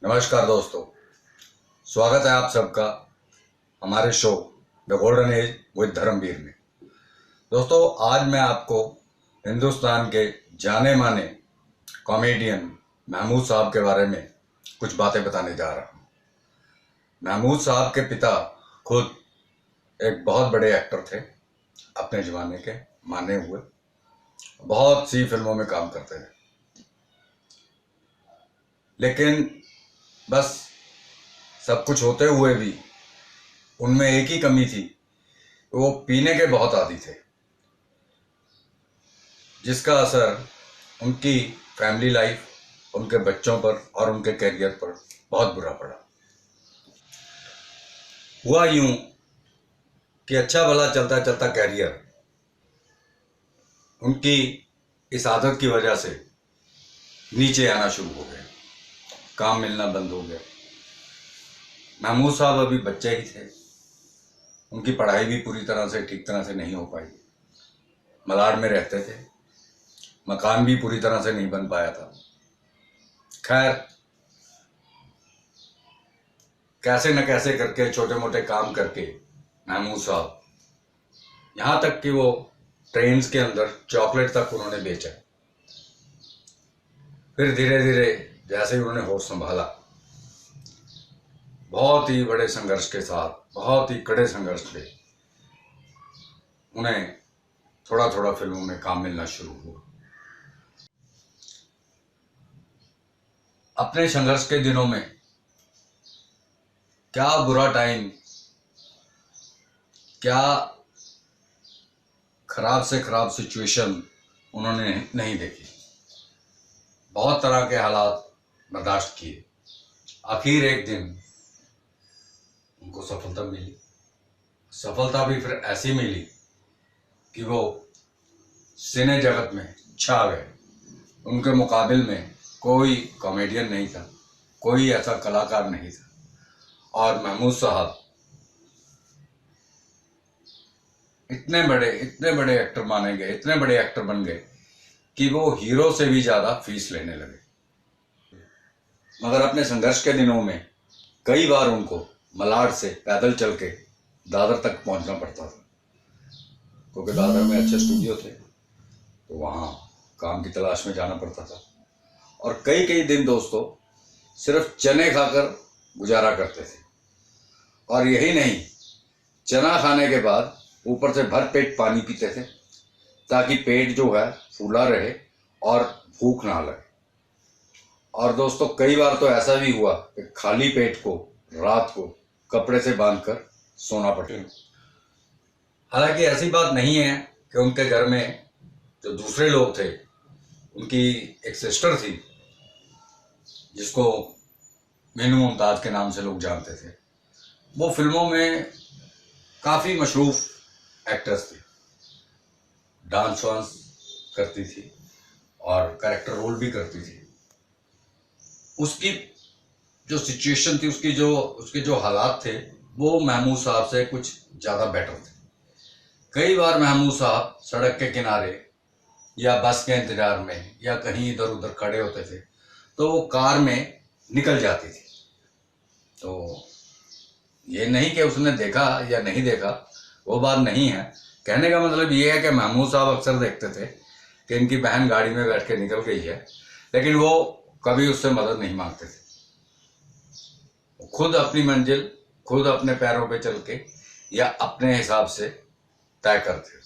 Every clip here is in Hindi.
नमस्कार दोस्तों, स्वागत है आप सबका हमारे show the golden age with Dharmveer में। दोस्तों, आज मैं आपको हिंदुस्तान के जाने माने कॉमेडियन महमूद साहब के बारे में कुछ बातें बताने जा रहा हूँ। महमूद साहब के पिता खुद एक बहुत बड़े एक्टर थे, अपने ज़माने के माने हुए, बहुत सी फिल्मों में काम करते थे। लेकिन बस सब कुछ होते हुए भी उनमें एक ही कमी थी, वो पीने के बहुत आदी थे, जिसका असर उनकी फैमिली लाइफ, उनके बच्चों पर और उनके करियर पर बहुत बुरा पड़ा। हुआ यूं कि अच्छा भला चलता चलता करियर उनकी इस आदत की वजह से नीचे आना शुरू हो गया, काम मिलना बंद हो गया। महमूद साहब अभी बच्चे ही थे, उनकी पढ़ाई भी पूरी तरह से ठीक तरह से नहीं हो पाई। मलाड में रहते थे, मकान भी पूरी तरह से नहीं बन पाया था। खैर, कैसे न कैसे करके छोटे मोटे काम करके महमूद साहब, यहाँ तक कि वो ट्रेन्स के अंदर चॉकलेट तक उन्होंने बेचा। फिर धीरे धीरे जैसे ही उन्होंने होश संभाला, बहुत ही बड़े संघर्ष के साथ, बहुत ही कड़े संघर्ष पे उन्हें थोड़ा थोड़ा फिल्मों में काम मिलना शुरू हुआ। अपने संघर्ष के दिनों में क्या बुरा टाइम, क्या खराब से खराब सिचुएशन उन्होंने नहीं देखी। बहुत तरह के हालात बर्दाश्त किए। आखिर एक दिन उनको सफलता मिली। सफलता भी फिर ऐसी मिली कि वो सिने जगत में छा गए। उनके मुकाबिल में कोई कॉमेडियन नहीं था, कोई ऐसा कलाकार नहीं था। और महमूद साहब इतने बड़े एक्टर माने गए, इतने बड़े एक्टर बन गए कि वो हीरो से भी ज़्यादा फीस लेने लगे। मगर अपने संघर्ष के दिनों में कई बार उनको मलाड से पैदल चल के दादर तक पहुंचना पड़ता था, क्योंकि दादर में अच्छे स्टूडियो थे, तो वहाँ काम की तलाश में जाना पड़ता था। और कई कई दिन दोस्तों सिर्फ चने खाकर गुजारा करते थे। और यही नहीं, चना खाने के बाद ऊपर से भर पेट पानी पीते थे, ताकि पेट जो है फूला रहे और भूख ना लगे। और दोस्तों कई बार तो ऐसा भी हुआ कि खाली पेट को रात को कपड़े से बांधकर सोना पड़े। हालांकि ऐसी बात नहीं है कि उनके घर में जो दूसरे लोग थे, उनकी एक सिस्टर थी जिसको मीनू मुमताज के नाम से लोग जानते थे। वो फिल्मों में काफ़ी मशरूफ एक्ट्रेस थी, डांस वांस करती थी और कैरेक्टर रोल भी करती थी। उसकी जो सिचुएशन थी, उसके जो हालात थे, वो महमूद साहब से कुछ ज़्यादा बेटर थे। कई बार महमूद साहब सड़क के किनारे या बस के इंतजार में या कहीं इधर उधर खड़े होते थे, तो वो कार में निकल जाती थी। तो ये नहीं कि उसने देखा या नहीं देखा, वो बात नहीं है। कहने का मतलब ये है कि महमूद साहब अक्सर देखते थे कि इनकी बहन गाड़ी में बैठ के निकल गई है, लेकिन वो कभी उससे मदद नहीं मांगते थे। खुद अपनी मंजिल खुद अपने पैरों पे चल के या अपने हिसाब से तय करते थे।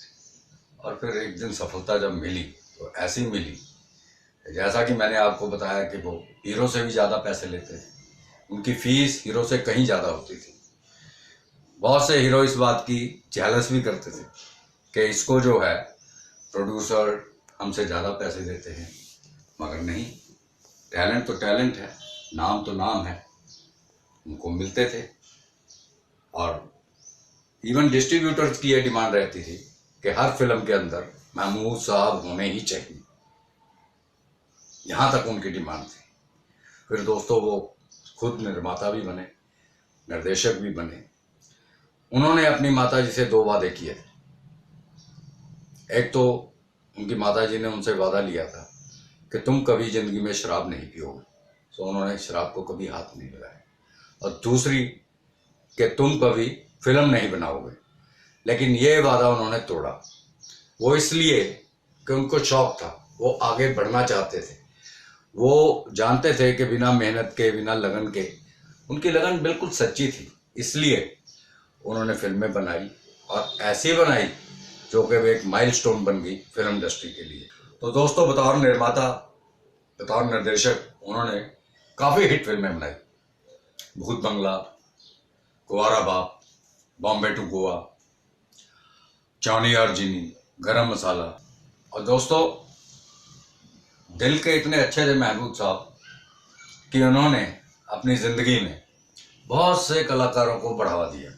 और फिर एक दिन सफलता जब मिली तो ऐसी मिली, जैसा कि मैंने आपको बताया कि वो हीरो से भी ज़्यादा पैसे लेते थे, उनकी फीस हीरो से कहीं ज़्यादा होती थी। बहुत से हीरो इस बात की जेलस भी करते थे कि इसको जो है प्रोड्यूसर हमसे ज़्यादा पैसे देते हैं, मगर नहीं, टैलेंट तो टैलेंट है, नाम तो नाम है, उनको मिलते थे। और इवन डिस्ट्रीब्यूटर्स की ये डिमांड रहती थी कि हर फिल्म के अंदर महमूद साहब होने ही चाहिए, यहाँ तक उनकी डिमांड थी। फिर दोस्तों वो खुद निर्माता भी बने, निर्देशक भी बने। उन्होंने अपनी माताजी से 2 वादे किए थे। एक तो उनकी माताजी ने उनसे वादा लिया था कि तुम कभी जिंदगी में शराब नहीं पियोगे, तो उन्होंने शराब को कभी हाथ नहीं लगाया। और दूसरी कि तुम कभी फिल्म नहीं बनाओगे, लेकिन ये वादा उन्होंने तोड़ा। वो इसलिए कि उनको शौक था, वो आगे बढ़ना चाहते थे। वो जानते थे कि बिना मेहनत के, बिना लगन के, उनकी लगन बिल्कुल सच्ची थी, इसलिए उन्होंने फिल्में बनाई और ऐसी बनाई जो कि एक माइलस्टोन बन गई फिल्म इंडस्ट्री के लिए। तो दोस्तों, बतौर निर्माता, बतौर निर्देशक उन्होंने काफ़ी हिट फिल्में बनाई। भूत बंगला, कुंवारा बाप, बॉम्बे टू गोवा, चानी और जीनी, गरम मसाला। और दोस्तों, दिल के इतने अच्छे थे महबूब साहब कि उन्होंने अपनी ज़िंदगी में बहुत से कलाकारों को बढ़ावा दिया,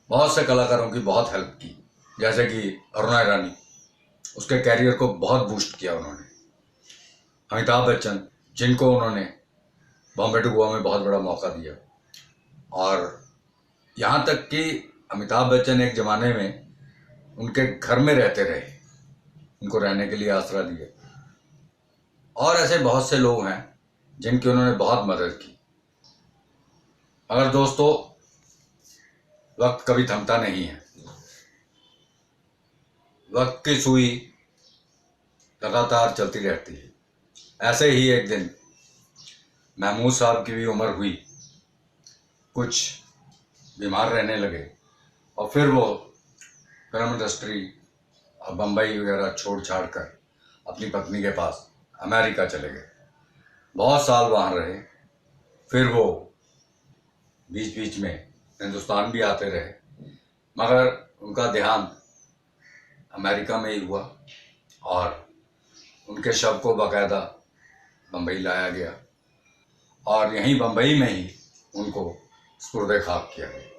बहुत से कलाकारों की बहुत हेल्प की, जैसे कि अरुणा ईरानी, उसके कैरियर को बहुत बूस्ट किया उन्होंने। अमिताभ बच्चन, जिनको उन्होंने बॉम्बे टू गोवा में बहुत बड़ा मौका दिया। और यहाँ तक कि अमिताभ बच्चन एक ज़माने में उनके घर में रहते रहे, उनको रहने के लिए आसरा दिया। और ऐसे बहुत से लोग हैं जिनकी उन्होंने बहुत मदद की। मगर दोस्तों, वक्त कभी थमता नहीं है। वक्त की सुई लगातार चलती रहती है। ऐसे ही एक दिन महमूद साहब की भी उम्र हुई, कुछ बीमार रहने लगे और फिर वो फिल्म इंडस्ट्री और बम्बई वगैरह छोड़ छाड़ कर अपनी पत्नी के पास अमेरिका चले गए। बहुत साल वहाँ रहे। फिर वो बीच बीच में हिंदुस्तान भी आते रहे, मगर उनका देहांत अमेरिका में ही हुआ और उनके शव को बाकायदा बम्बई लाया गया और यहीं बम्बई में ही उनको सुपुर्द खाक किया गया।